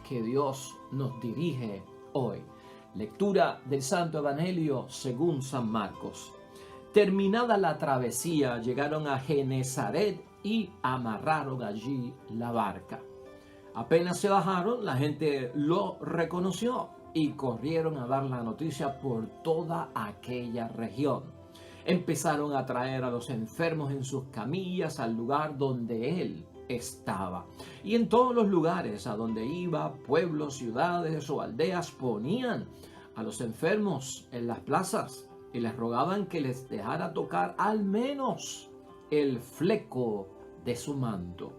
que Dios nos dirige hoy. Lectura del Santo Evangelio según San Marcos. Terminada la travesía, llegaron a Genesaret y amarraron allí la barca. Apenas se bajaron, la gente lo reconoció y corrieron a dar la noticia por toda aquella región. Empezaron a traer a los enfermos en sus camillas al lugar donde él estaba. Y en todos los lugares a donde iba, pueblos, ciudades o aldeas, ponían a los enfermos en las plazas y les rogaban que les dejara tocar al menos el fleco de su manto.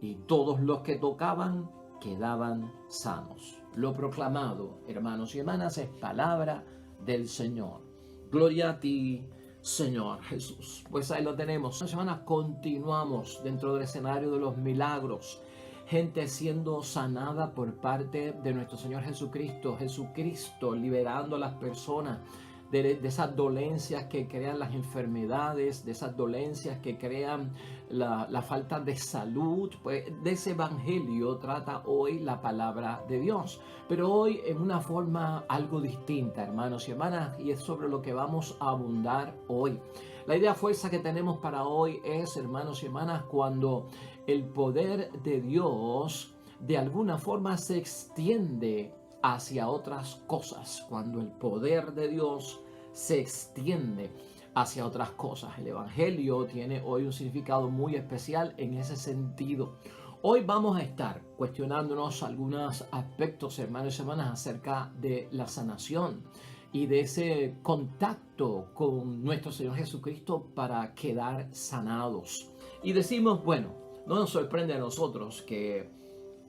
Y todos los que tocaban quedaban sanos. Lo proclamado, hermanos y hermanas, es palabra del Señor. Gloria a ti, Señor Jesús. Pues ahí lo tenemos. Esta semana continuamos dentro del escenario de los milagros. Gente siendo sanada por parte de nuestro Señor Jesucristo. Jesucristo liberando a las personas de esas dolencias que crean las enfermedades, de esas dolencias que crean la falta de salud. Pues de ese evangelio trata hoy la palabra de Dios, pero hoy en una forma algo distinta, hermanos y hermanas, y es sobre lo que vamos a abundar hoy. La idea fuerza que tenemos para hoy es, hermanos y hermanas, cuando el poder de Dios de alguna forma se extiende hacia otras cosas, cuando el poder de Dios se extiende hacia otras cosas. El Evangelio tiene hoy un significado muy especial en ese sentido. Hoy vamos a estar cuestionándonos algunos aspectos, hermanos y hermanas, acerca de la sanación y de ese contacto con nuestro Señor Jesucristo para quedar sanados. Y decimos, bueno, no nos sorprende a nosotros que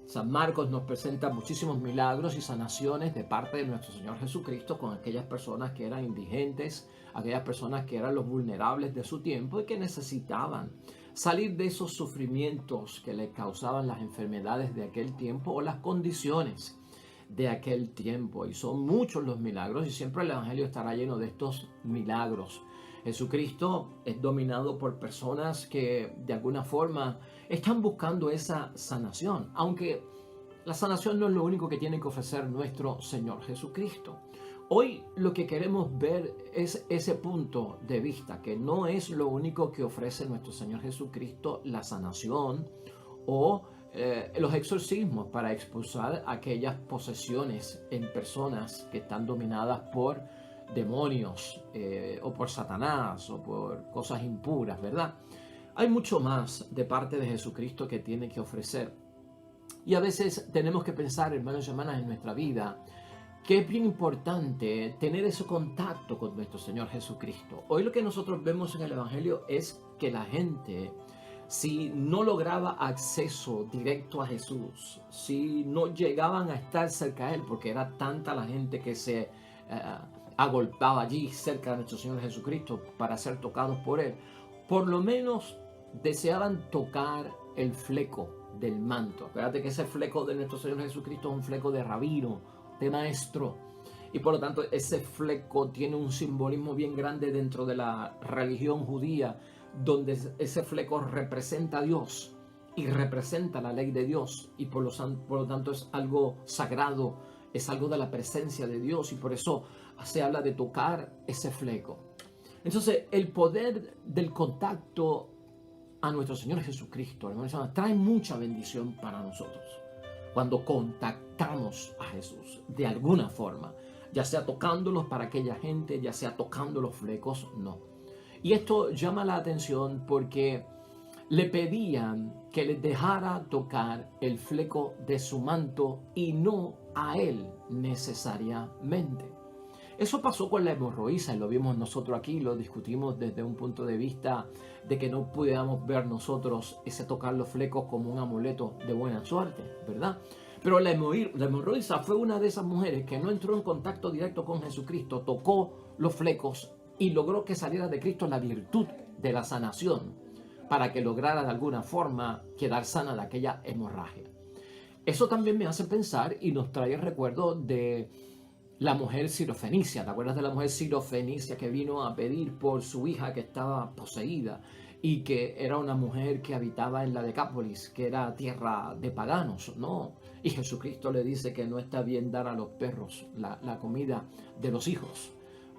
San Marcos nos presenta muchísimos milagros y sanaciones de parte de nuestro Señor Jesucristo con aquellas personas que eran indigentes, aquellas personas que eran los vulnerables de su tiempo y que necesitaban salir de esos sufrimientos que les causaban las enfermedades de aquel tiempo o las condiciones de aquel tiempo. Y son muchos los milagros y siempre el Evangelio estará lleno de estos milagros. Jesucristo es dominado por personas que de alguna forma están buscando esa sanación, aunque la sanación no es lo único que tiene que ofrecer nuestro Señor Jesucristo. Hoy lo que queremos ver es ese punto de vista, que no es lo único que ofrece nuestro Señor Jesucristo, la sanación o los exorcismos para expulsar aquellas posesiones en personas que están dominadas por demonios o por Satanás o por cosas impuras, ¿verdad? Hay mucho más de parte de Jesucristo que tiene que ofrecer. Y a veces tenemos que pensar, hermanos y hermanas, en nuestra vida que es bien importante tener ese contacto con nuestro Señor Jesucristo. Hoy lo que nosotros vemos en el Evangelio es que la gente, si no lograba acceso directo a Jesús, si no llegaban a estar cerca de Él, porque era tanta la gente que se agolpaba allí cerca de nuestro Señor Jesucristo para ser tocados por Él, por lo menos deseaban tocar el fleco del manto. Acuérdate que ese fleco de nuestro Señor Jesucristo es un fleco de rabino, de maestro, y por lo tanto ese fleco tiene un simbolismo bien grande dentro de la religión judía, donde ese fleco representa a Dios y representa la ley de Dios, y por lo tanto es algo sagrado, es algo de la presencia de Dios, y por eso se habla de tocar ese fleco. Entonces el poder del contacto a nuestro Señor Jesucristo, hermanos, trae mucha bendición para nosotros cuando contactamos a Jesús de alguna forma, ya sea tocándolos para aquella gente, ya sea tocando los flecos, no. Y esto llama la atención porque le pedían que les dejara tocar el fleco de su manto y no a él necesariamente. Eso pasó con la hemorroísa y lo vimos nosotros aquí, lo discutimos desde un punto de vista de que no pudiéramos ver nosotros ese tocar los flecos como un amuleto de buena suerte, ¿verdad? Pero la hemorroísa fue una de esas mujeres que no entró en contacto directo con Jesucristo, tocó los flecos y logró que saliera de Cristo la virtud de la sanación para que lograra de alguna forma quedar sana de aquella hemorragia. Eso también me hace pensar y nos trae el recuerdo de la mujer sirofenicia. ¿Te acuerdas de la mujer sirofenicia que vino a pedir por su hija que estaba poseída? y que era una mujer que habitaba en la Decápolis, que era tierra de paganos, ¿no? Y Jesucristo le dice que no está bien dar a los perros la comida de los hijos,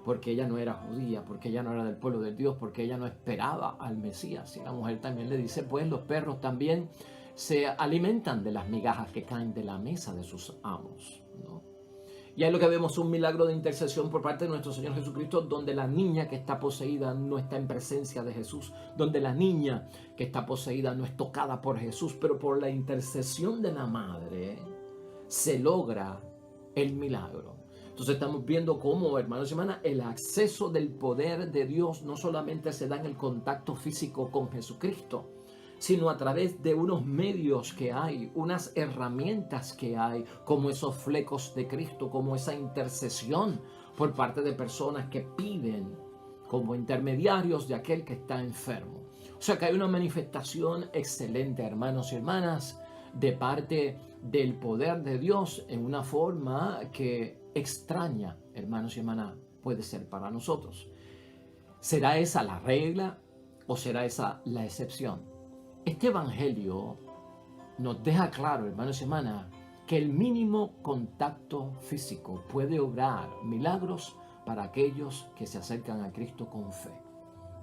porque ella no era judía, porque ella no era del pueblo de Dios, porque ella no esperaba al Mesías. Y la mujer también le dice, pues los perros también se alimentan de las migajas que caen de la mesa de sus amos, ¿no? Y ahí lo que vemos es un milagro de intercesión por parte de nuestro Señor Jesucristo, donde la niña que está poseída no está en presencia de Jesús, donde la niña que está poseída no es tocada por Jesús, pero por la intercesión de la madre se logra el milagro. Entonces estamos viendo cómo, hermanos y hermanas, el acceso del poder de Dios no solamente se da en el contacto físico con Jesucristo, sino a través de unos medios que hay, unas herramientas que hay, como esos flecos de Cristo, como esa intercesión por parte de personas que piden como intermediarios de aquel que está enfermo. O sea que hay una manifestación excelente, hermanos y hermanas, de parte del poder de Dios en una forma que extraña, hermanos y hermanas, puede ser para nosotros. ¿Será esa la regla o será esa la excepción? Este evangelio nos deja claro, hermanos y hermanas, que el mínimo contacto físico puede obrar milagros para aquellos que se acercan a Cristo con fe.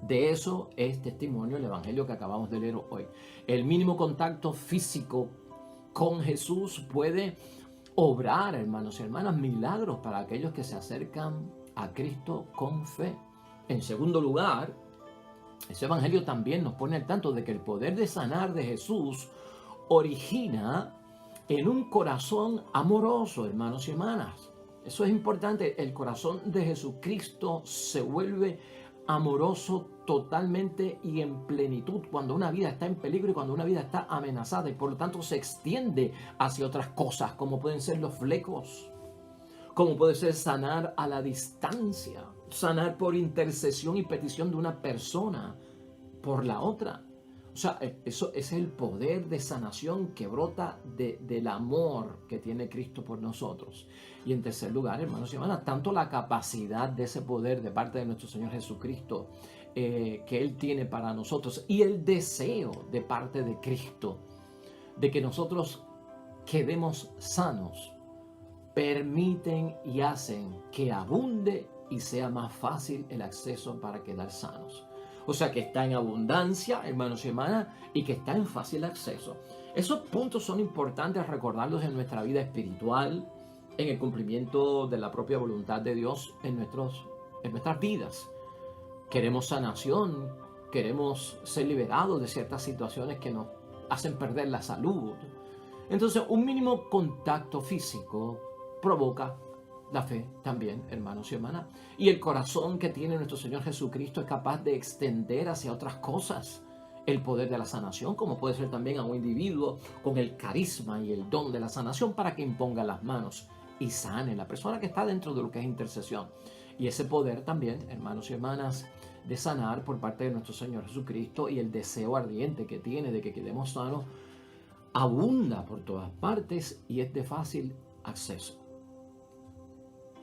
De eso es testimonio el evangelio que acabamos de leer hoy. El mínimo contacto físico con Jesús puede obrar, hermanos y hermanas, milagros para aquellos que se acercan a Cristo con fe. En segundo lugar, ese evangelio también nos pone al tanto de que el poder de sanar de Jesús origina en un corazón amoroso, hermanos y hermanas. Eso es importante. El corazón de Jesucristo se vuelve amoroso totalmente y en plenitud cuando una vida está en peligro y cuando una vida está amenazada, y por lo tanto se extiende hacia otras cosas, como pueden ser los flecos, como puede ser sanar a la distancia, sanar por intercesión y petición de una persona por la otra. O sea, eso es el poder de sanación que brota del amor que tiene Cristo por nosotros. Y en tercer lugar, hermanos y hermanas, tanto la capacidad de ese poder de parte de nuestro Señor Jesucristo que Él tiene para nosotros, y el deseo de parte de Cristo de que nosotros quedemos sanos, permiten y hacen que abunde y sea más fácil el acceso para quedar sanos. O sea que está en abundancia, hermanos y hermanas, y que está en fácil acceso. Esos puntos son importantes recordarlos en nuestra vida espiritual, en el cumplimiento de la propia voluntad de Dios en nuestras vidas. Queremos sanación, queremos ser liberados de ciertas situaciones que nos hacen perder la salud. Entonces, un mínimo contacto físico provoca la fe también, hermanos y hermanas. Y el corazón que tiene nuestro Señor Jesucristo es capaz de extender hacia otras cosas el poder de la sanación, como puede ser también a un individuo con el carisma y el don de la sanación para que imponga las manos y sane la persona que está dentro de lo que es intercesión. Y ese poder también, hermanos y hermanas, de sanar por parte de nuestro Señor Jesucristo, y el deseo ardiente que tiene de que quedemos sanos, abunda por todas partes y es de fácil acceso.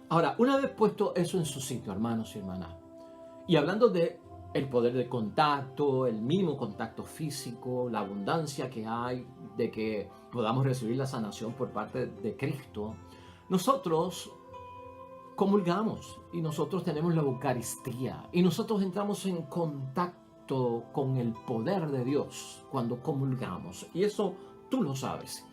Ahora, una vez puesto eso en su sitio, hermanos y hermanas, y hablando de el poder de contacto, el mínimo contacto físico, la abundancia que hay de que podamos recibir la sanación por parte de Cristo, nosotros comulgamos y nosotros tenemos la Eucaristía y nosotros entramos en contacto con el poder de Dios cuando comulgamos, y eso tú lo sabes.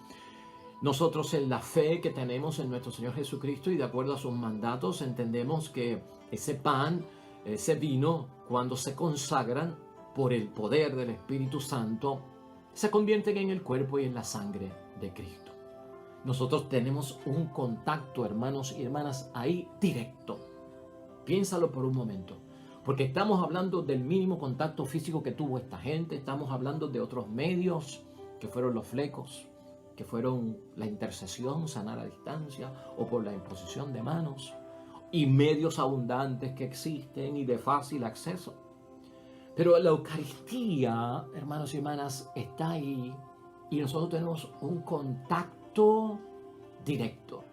Nosotros, en la fe que tenemos en nuestro Señor Jesucristo y de acuerdo a sus mandatos, entendemos que ese pan, ese vino, cuando se consagran por el poder del Espíritu Santo, se convierten en el cuerpo y en la sangre de Cristo. Nosotros tenemos un contacto, hermanos y hermanas, ahí directo. Piénsalo por un momento, porque estamos hablando del mínimo contacto físico que tuvo esta gente, estamos hablando de otros medios que fueron los flecos, que fueron la intercesión, sanar a distancia o por la imposición de manos, y medios abundantes que existen y de fácil acceso. Pero la Eucaristía, hermanos y hermanas, está ahí y nosotros tenemos un contacto directo.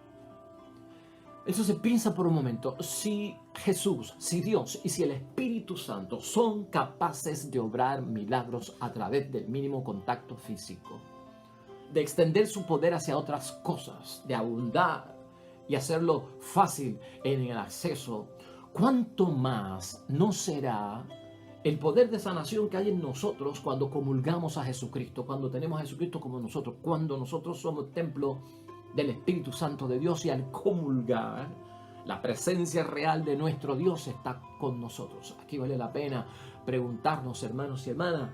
Entonces piensa por un momento, si Jesús, si Dios y si el Espíritu Santo son capaces de obrar milagros a través del mínimo contacto físico, de extender su poder hacia otras cosas, de abundar y hacerlo fácil en el acceso, ¿cuánto más no será el poder de sanación que hay en nosotros cuando comulgamos a Jesucristo, cuando tenemos a Jesucristo como nosotros, cuando nosotros somos templo del Espíritu Santo de Dios y al comulgar, la presencia real de nuestro Dios está con nosotros? Aquí vale la pena preguntarnos, hermanos y hermanas,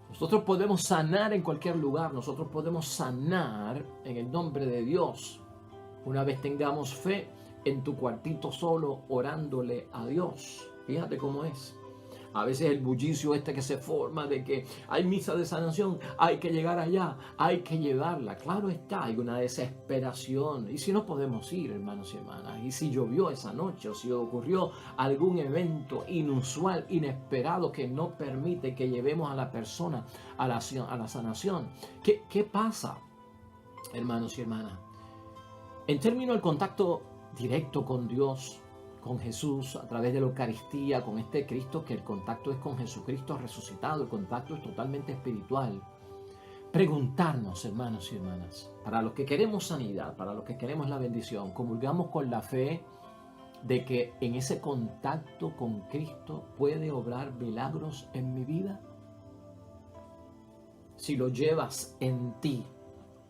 nosotros podemos sanar en cualquier lugar, nosotros podemos sanar en el nombre de Dios. Una vez tengamos fe en tu cuartito solo, orándole a Dios. Fíjate cómo es. A veces el bullicio que se forma de que hay misa de sanación, hay que llegar allá, hay que llevarla. Claro está, hay una desesperación. ¿Y si no podemos ir, hermanos y hermanas? ¿Y si llovió esa noche? ¿O si ocurrió algún evento inusual, inesperado, que no permite que llevemos a la persona a la sanación? ¿Qué pasa, hermanos y hermanas? En términos del contacto directo con Dios, con Jesús, a través de la Eucaristía, con este Cristo, que el contacto es con Jesucristo resucitado, el contacto es totalmente espiritual. Preguntarnos, hermanos y hermanas, para los que queremos sanidad, para los que queremos la bendición, comulgamos con la fe de que en ese contacto con Cristo puede obrar milagros en mi vida. Si lo llevas en ti,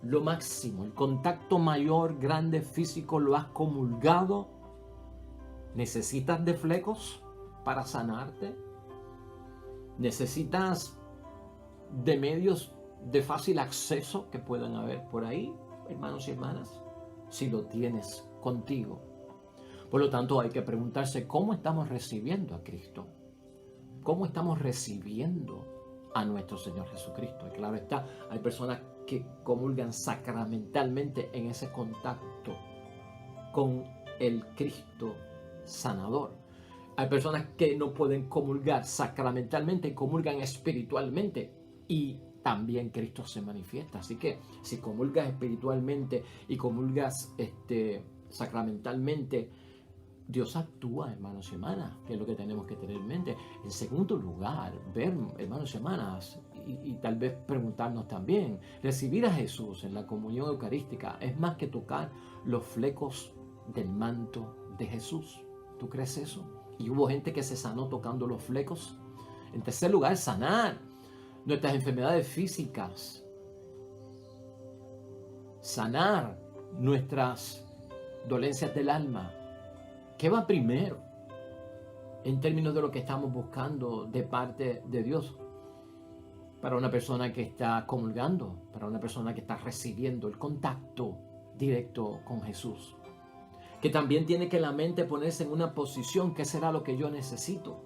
lo máximo, el contacto mayor, grande, físico, lo has comulgado, ¿necesitas de flecos para sanarte? ¿Necesitas de medios de fácil acceso que puedan haber por ahí, hermanos y hermanas? Si lo tienes contigo. Por lo tanto, hay que preguntarse cómo estamos recibiendo a Cristo. ¿Cómo estamos recibiendo a nuestro Señor Jesucristo? Y claro está, hay personas que comulgan sacramentalmente en ese contacto con el Cristo sanador. Hay personas que no pueden comulgar sacramentalmente, comulgan espiritualmente y también Cristo se manifiesta. Así que si comulgas espiritualmente y comulgas sacramentalmente, Dios actúa, hermanos y hermanas, que es lo que tenemos que tener en mente. En segundo lugar, ver, hermanos y hermanas, y tal vez preguntarnos también, recibir a Jesús en la comunión eucarística es más que tocar los flecos del manto de Jesús. ¿Tú crees eso? Y hubo gente que se sanó tocando los flecos. En tercer lugar, sanar nuestras enfermedades físicas. Sanar nuestras dolencias del alma. ¿Qué va primero en términos de lo que estamos buscando de parte de Dios? Para una persona que está comulgando, para una persona que está recibiendo el contacto directo con Jesús. Que también tiene que la mente ponerse en una posición, ¿qué será lo que yo necesito?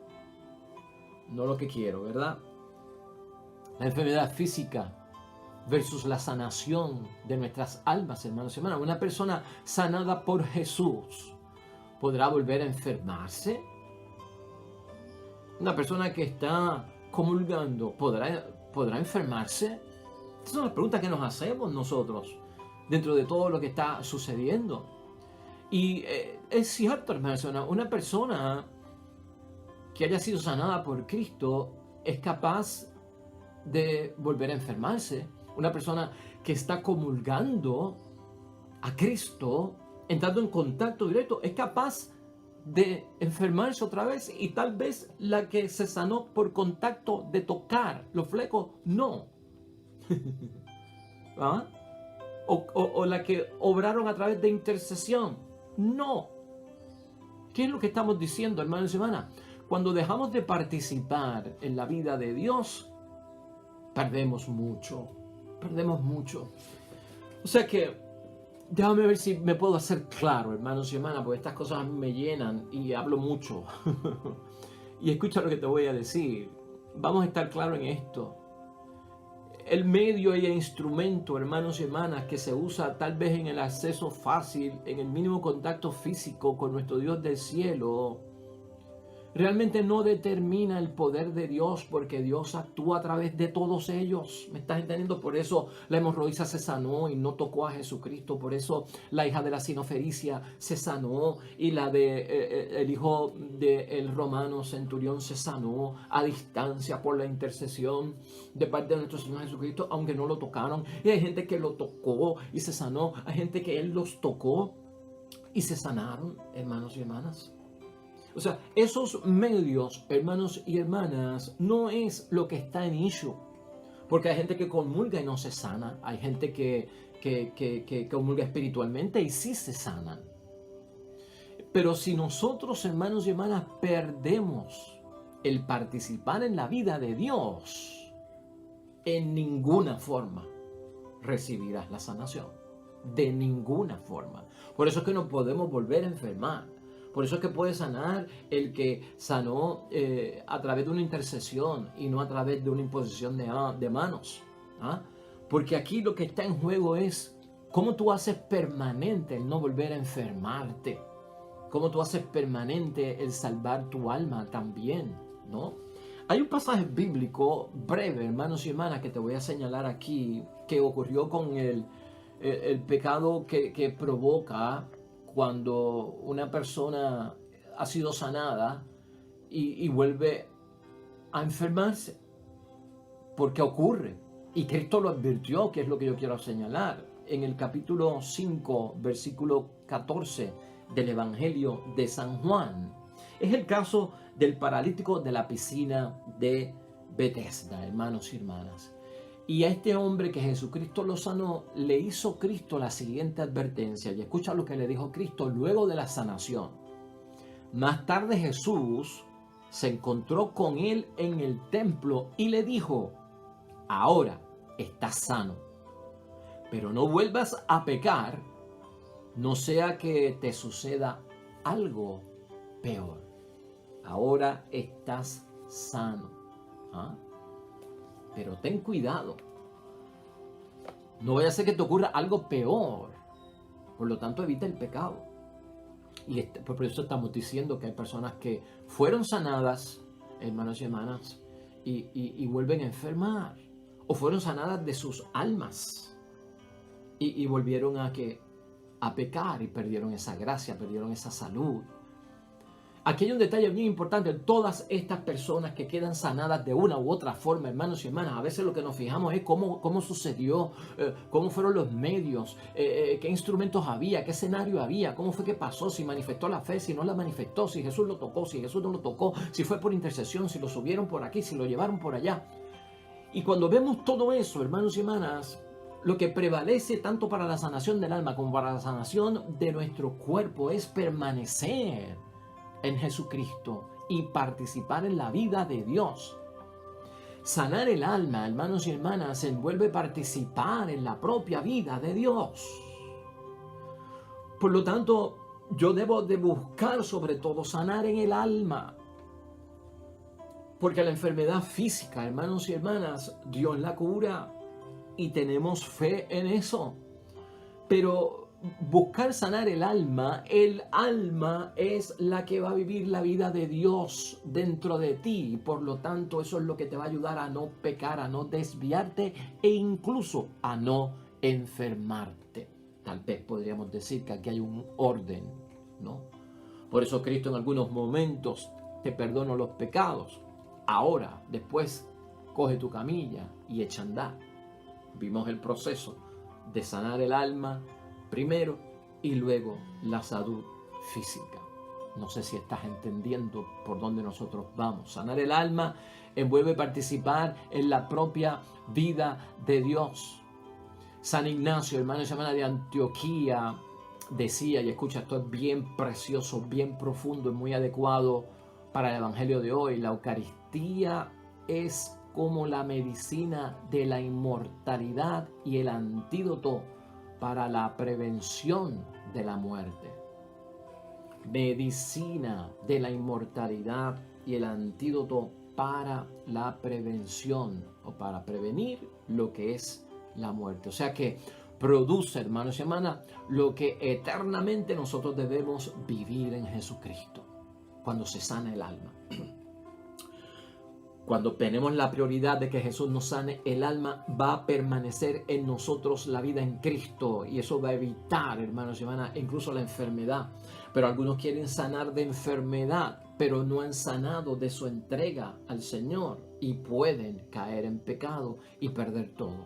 No lo que quiero, ¿verdad? La enfermedad física versus la sanación de nuestras almas, hermanos y hermanas. Una persona sanada por Jesús, ¿podrá volver a enfermarse? Una persona que está comulgando, ¿podrá enfermarse? Estas son las preguntas que nos hacemos nosotros dentro de todo lo que está sucediendo. Y es cierto, hermanos, una persona que haya sido sanada por Cristo es capaz de volver a enfermarse. Una persona que está comulgando a Cristo, entrando en contacto directo, es capaz de enfermarse otra vez, y tal vez la que se sanó por contacto de tocar los flecos, no. ¿Ah? O la que obraron a través de intercesión, no. ¿Qué es lo que estamos diciendo, hermanos y hermanas? Cuando dejamos de participar en la vida de Dios, perdemos mucho. Perdemos mucho. O sea que, déjame ver si me puedo hacer claro, hermanos y hermanas, porque estas cosas me llenan y hablo mucho. Y escucha lo que te voy a decir. Vamos a estar claros en esto. El medio y el instrumento, hermanos y hermanas, que se usa tal vez en el acceso fácil, en el mínimo contacto físico con nuestro Dios del cielo, realmente no determina el poder de Dios, porque Dios actúa a través de todos ellos. ¿Me estás entendiendo? Por eso la hemorroísa se sanó y no tocó a Jesucristo. Por eso la hija de la sinofericia se sanó y la de el hijo del romano centurión se sanó a distancia por la intercesión de parte de nuestro Señor Jesucristo, aunque no lo tocaron. Y hay gente que lo tocó y se sanó. Hay gente que Él los tocó y se sanaron, hermanos y hermanas. O sea, esos medios, hermanos y hermanas, no es lo que está en issue. Porque hay gente que comulga y no se sana. Hay gente que comulga espiritualmente y sí se sanan. Pero si nosotros, hermanos y hermanas, perdemos el participar en la vida de Dios, en ninguna forma recibirás la sanación. De ninguna forma. Por eso es que no podemos volver a enfermar. Por eso es que puede sanar el que sanó a través de una intercesión y no a través de una imposición de manos. ¿Ah? Porque aquí lo que está en juego es cómo tú haces permanente el no volver a enfermarte. Cómo tú haces permanente el salvar tu alma también, ¿no? Hay un pasaje bíblico breve, hermanos y hermanas, que te voy a señalar aquí, que ocurrió con el pecado que provoca cuando una persona ha sido sanada y vuelve a enfermarse. ¿Por qué ocurre? Y Cristo lo advirtió, que es lo que yo quiero señalar. En el capítulo 5, versículo 14 del Evangelio de San Juan. Es el caso del paralítico de la piscina de Betesda, hermanos y hermanas. Y a este hombre que Jesucristo lo sanó, le hizo Cristo la siguiente advertencia. Y escucha lo que le dijo Cristo luego de la sanación. Más tarde Jesús se encontró con él en el templo y le dijo: ahora estás sano, pero no vuelvas a pecar, no sea que te suceda algo peor. Ahora estás sano. ¿Ah? Pero ten cuidado. No vaya a ser que te ocurra algo peor. Por lo tanto, evita el pecado. Y por eso estamos diciendo que hay personas que fueron sanadas, hermanos y hermanas, y vuelven a enfermar. O fueron sanadas de sus almas. Y volvieron a pecar y perdieron esa gracia, perdieron esa salud. Aquí hay un detalle bien importante. Todas estas personas que quedan sanadas de una u otra forma, hermanos y hermanas, a veces lo que nos fijamos es cómo sucedió, cómo fueron los medios, qué instrumentos había, qué escenario había, cómo fue que pasó, si manifestó la fe, si no la manifestó, si Jesús lo tocó, si Jesús no lo tocó, si fue por intercesión, si lo subieron por aquí, si lo llevaron por allá. Y cuando vemos todo eso, hermanos y hermanas, lo que prevalece tanto para la sanación del alma como para la sanación de nuestro cuerpo es permanecer en Jesucristo y participar en la vida de Dios. Sanar el alma, hermanos y hermanas, envuelve participar en la propia vida de Dios. Por lo tanto, yo debo de buscar sobre todo sanar en el alma. Porque la enfermedad física, hermanos y hermanas, Dios la cura y tenemos fe en eso. Pero buscar sanar el alma es la que va a vivir la vida de Dios dentro de ti. Y por lo tanto, eso es lo que te va a ayudar a no pecar, a no desviarte e incluso a no enfermarte. Tal vez podríamos decir que aquí hay un orden, ¿no? Por eso Cristo en algunos momentos te perdona los pecados. Ahora, después, coge tu camilla y echa a andar. Vimos el proceso de sanar el alma primero y luego la salud física. No sé si estás entendiendo por dónde nosotros vamos. Sanar el alma envuelve participar en la propia vida de Dios. San Ignacio, hermano y hermana de Antioquía, decía, y escucha, esto es bien precioso, bien profundo y muy adecuado para el Evangelio de hoy: la Eucaristía es como la medicina de la inmortalidad y el antídoto para la prevención de la muerte. Medicina de la inmortalidad y el antídoto para la prevención o para prevenir lo que es la muerte. O sea que produce, hermanos y hermanas, lo que eternamente nosotros debemos vivir en Jesucristo. cuando se sana el alma. Cuando tenemos la prioridad de que Jesús nos sane el alma, va a permanecer en nosotros la vida en Cristo. Y eso va a evitar, hermanos y hermanas, incluso la enfermedad. Pero algunos quieren sanar de enfermedad, pero no han sanado de su entrega al Señor. Y pueden caer en pecado y perder todo.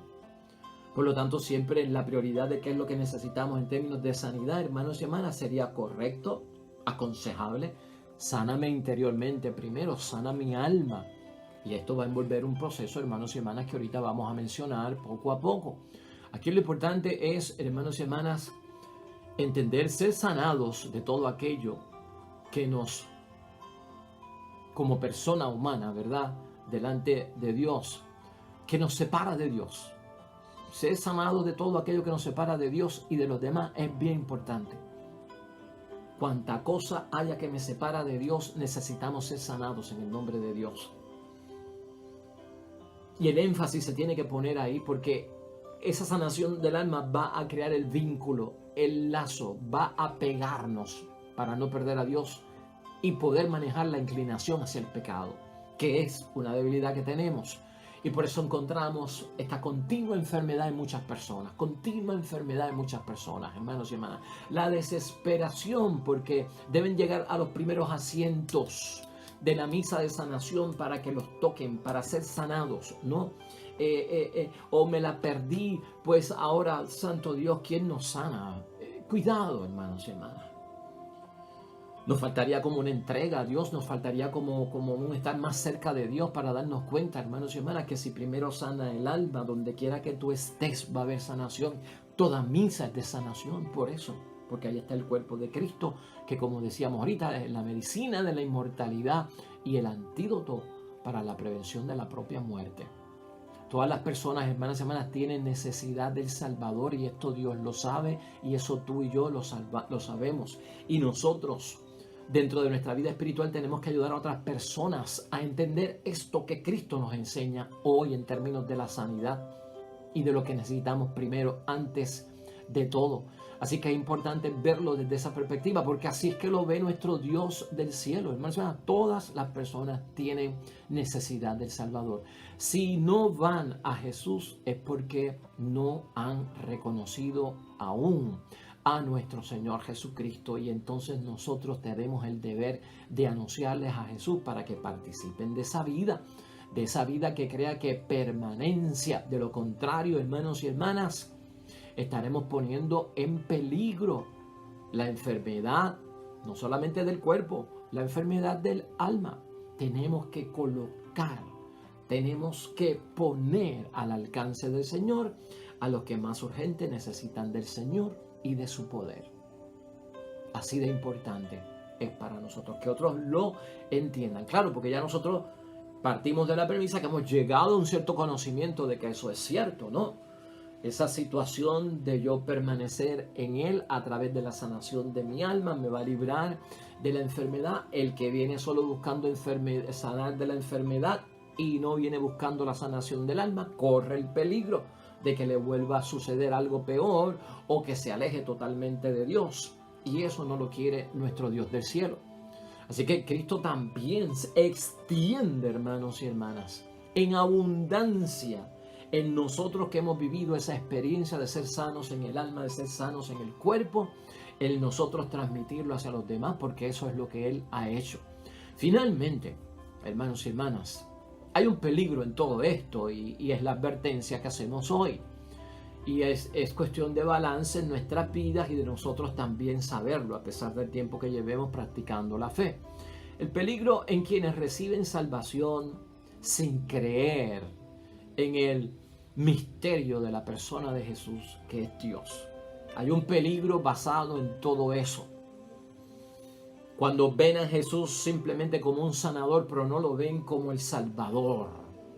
Por lo tanto, siempre la prioridad de qué es lo que necesitamos en términos de sanidad, hermanos y hermanas, sería correcto, aconsejable. Sáname interiormente primero, sana mi alma. Y esto va a envolver un proceso, hermanos y hermanas, que ahorita vamos a mencionar poco a poco. Aquí lo importante es, hermanos y hermanas, entender, ser sanados de todo aquello que nos, como persona humana, ¿verdad?, delante de Dios, que nos separa de Dios. Ser sanados de todo aquello que nos separa de Dios y de los demás es bien importante. Cuanta cosa haya que me separa de Dios, necesitamos ser sanados en el nombre de Dios. Y el énfasis se tiene que poner ahí porque esa sanación del alma va a crear el vínculo, el lazo, va a pegarnos para no perder a Dios y poder manejar la inclinación hacia el pecado, que es una debilidad que tenemos. Y por eso encontramos esta continua enfermedad en muchas personas, hermanos y hermanas. La desesperación porque deben llegar a los primeros asientos de la misa de sanación para que los toquen, para ser sanados, ¿no? O me la perdí, pues ahora, santo Dios, ¿quién nos sana? Cuidado, hermanos y hermanas. Nos faltaría como una entrega a Dios, nos faltaría como un estar más cerca de Dios para darnos cuenta, hermanos y hermanas, que si primero sana el alma, donde quiera que tú estés va a haber sanación. Toda misa es de sanación, por eso. Porque ahí está el cuerpo de Cristo, que como decíamos ahorita, es la medicina de la inmortalidad y el antídoto para la prevención de la propia muerte. Todas las personas, hermanas y hermanas, tienen necesidad del Salvador y esto Dios lo sabe y eso tú y yo lo sabemos. Y nosotros, dentro de nuestra vida espiritual, tenemos que ayudar a otras personas a entender esto que Cristo nos enseña hoy en términos de la sanidad y de lo que necesitamos primero, antes de todo. Así que es importante verlo desde esa perspectiva, porque así es que lo ve nuestro Dios del cielo. Hermanos, todas las personas tienen necesidad del Salvador. Si no van a Jesús es porque no han reconocido aún a nuestro Señor Jesucristo, y entonces nosotros tenemos el deber de anunciarles a Jesús para que participen de esa vida que crea que permanencia. De lo contrario, hermanos y hermanas, estaremos poniendo en peligro la enfermedad, no solamente del cuerpo, la enfermedad del alma. Tenemos que poner al alcance del Señor a los que más urgente necesitan del Señor y de su poder. Así de importante es para nosotros que otros lo entiendan. Claro, porque ya nosotros partimos de la premisa que hemos llegado a un cierto conocimiento de que eso es cierto, ¿no? Esa situación de yo permanecer en Él a través de la sanación de mi alma me va a librar de la enfermedad. El que viene solo buscando sanar de la enfermedad y no viene buscando la sanación del alma, corre el peligro de que le vuelva a suceder algo peor o que se aleje totalmente de Dios. Y eso no lo quiere nuestro Dios del cielo. Así que Cristo también extiende, hermanos y hermanas, en abundancia en nosotros que hemos vivido esa experiencia de ser sanos en el alma, de ser sanos en el cuerpo, el nosotros transmitirlo hacia los demás, porque eso es lo que Él ha hecho. Finalmente, hermanos y hermanas, hay un peligro en todo esto y es la advertencia que hacemos hoy. Y es cuestión de balance en nuestras vidas y de nosotros también saberlo, a pesar del tiempo que llevemos practicando la fe. El peligro en quienes reciben salvación sin creer en el misterio de la persona de Jesús, que es Dios. Hay un peligro basado en todo eso. Cuando ven a Jesús simplemente como un sanador, pero no lo ven como el Salvador,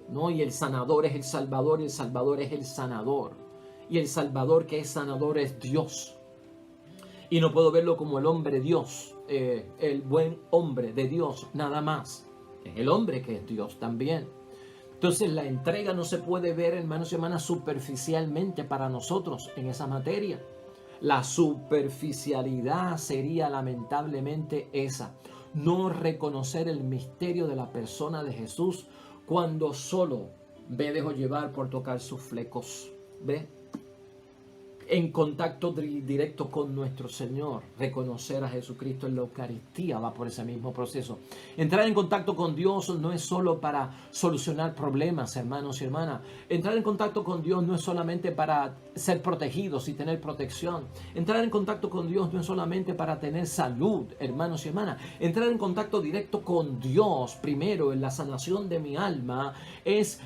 ¿no? Y el sanador es el Salvador y el Salvador es el sanador. Y el Salvador que es sanador es Dios. Y no puedo verlo como el hombre Dios, el buen hombre de Dios, nada más. Es el hombre que es Dios también. Entonces la entrega no se puede ver, hermanos y hermanas, superficialmente para nosotros en esa materia. La superficialidad sería lamentablemente esa. no reconocer el misterio de la persona de Jesús cuando solo me dejo llevar por tocar sus flecos. ¿Ve? En contacto directo con nuestro Señor, reconocer a Jesucristo en la Eucaristía va por ese mismo proceso. Entrar en contacto con Dios no es solo para solucionar problemas, hermanos y hermanas. Entrar en contacto con Dios no es solamente para ser protegidos y tener protección. Entrar en contacto con Dios no es solamente para tener salud, hermanos y hermanas. Entrar en contacto directo con Dios, primero en la sanación de mi alma, es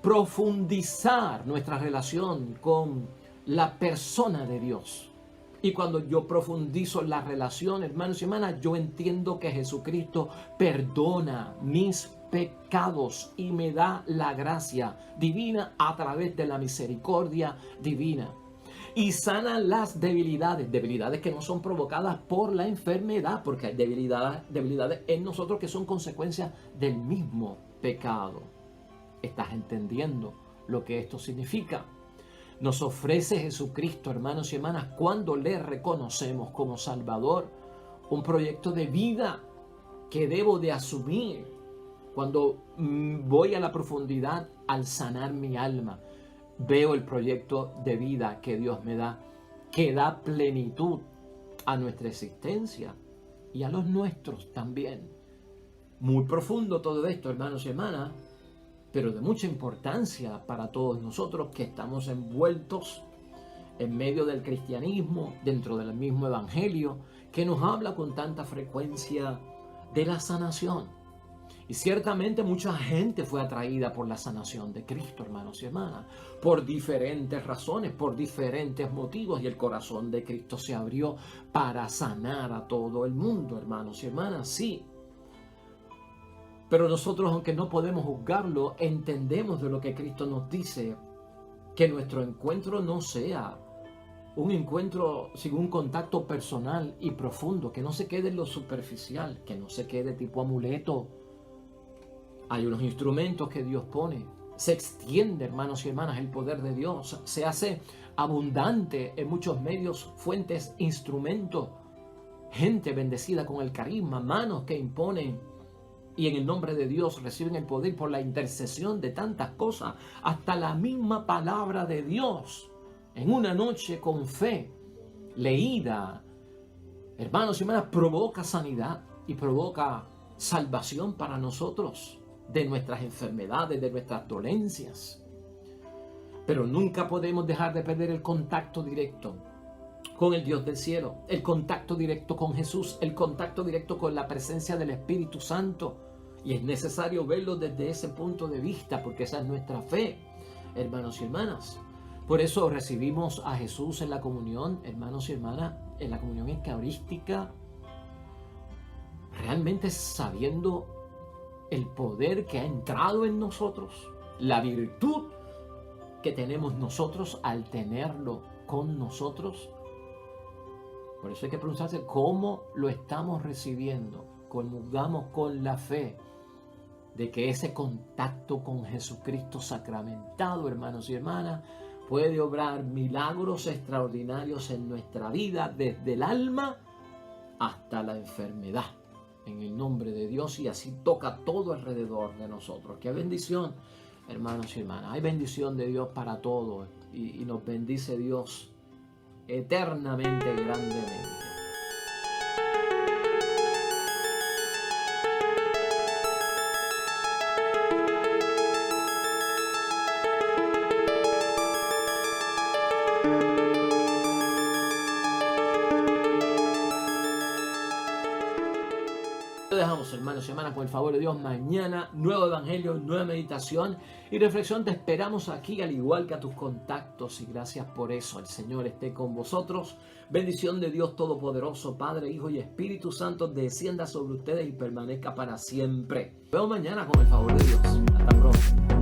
profundizar nuestra relación con la persona de Dios. Y cuando yo profundizo la relación, hermanos y hermanas, yo entiendo que Jesucristo perdona mis pecados y me da la gracia divina a través de la misericordia divina. Y sana las debilidades que no son provocadas por la enfermedad, porque hay debilidades en nosotros que son consecuencias del mismo pecado. ¿Estás entendiendo lo que esto significa? Nos ofrece Jesucristo, hermanos y hermanas, cuando le reconocemos como Salvador, un proyecto de vida que debo de asumir cuando voy a la profundidad al sanar mi alma. Veo el proyecto de vida que Dios me da, que da plenitud a nuestra existencia y a los nuestros también. Muy profundo todo esto, hermanos y hermanas, pero de mucha importancia para todos nosotros que estamos envueltos en medio del cristianismo, dentro del mismo evangelio, que nos habla con tanta frecuencia de la sanación. Y ciertamente mucha gente fue atraída por la sanación de Cristo, hermanos y hermanas, por diferentes razones, por diferentes motivos, y el corazón de Cristo se abrió para sanar a todo el mundo, hermanos y hermanas, sí. Pero nosotros, aunque no podemos juzgarlo, entendemos de lo que Cristo nos dice, que nuestro encuentro no sea un encuentro sin un contacto personal y profundo, que no se quede en lo superficial, que no se quede tipo amuleto. Hay unos instrumentos que Dios pone, se extiende, hermanos y hermanas, el poder de Dios, se hace abundante en muchos medios, fuentes, instrumentos, gente bendecida con el carisma, manos que imponen, y en el nombre de Dios reciben el poder por la intercesión de tantas cosas. Hasta la misma palabra de Dios, en una noche con fe, leída, hermanos y hermanas, provoca sanidad y provoca salvación para nosotros de nuestras enfermedades, de nuestras dolencias. Pero nunca podemos dejar de perder el contacto directo con el Dios del cielo, el contacto directo con Jesús, el contacto directo con la presencia del Espíritu Santo. Y es necesario verlo desde ese punto de vista, porque esa es nuestra fe, hermanos y hermanas. Por eso recibimos a Jesús en la comunión, hermanos y hermanas, en la comunión eucarística, realmente sabiendo el poder que ha entrado en nosotros, la virtud que tenemos nosotros al tenerlo con nosotros. Por eso hay que preguntarse cómo lo estamos recibiendo. Comulgamos con la fe de que ese contacto con Jesucristo sacramentado, hermanos y hermanas, puede obrar milagros extraordinarios en nuestra vida, desde el alma hasta la enfermedad, en el nombre de Dios, y así toca todo alrededor de nosotros. ¡Qué bendición, hermanos y hermanas! Hay bendición de Dios para todos, y nos bendice Dios eternamente, grandemente. Lo dejamos, hermanos y hermanas, con el favor de Dios. Mañana, nuevo evangelio, nueva meditación y reflexión. Te esperamos aquí, al igual que a tus contactos, y gracias por eso. El Señor esté con vosotros. Bendición de Dios Todopoderoso, Padre, Hijo y Espíritu Santo, descienda sobre ustedes y permanezca para siempre. Nos vemos mañana con el favor de Dios. Hasta pronto.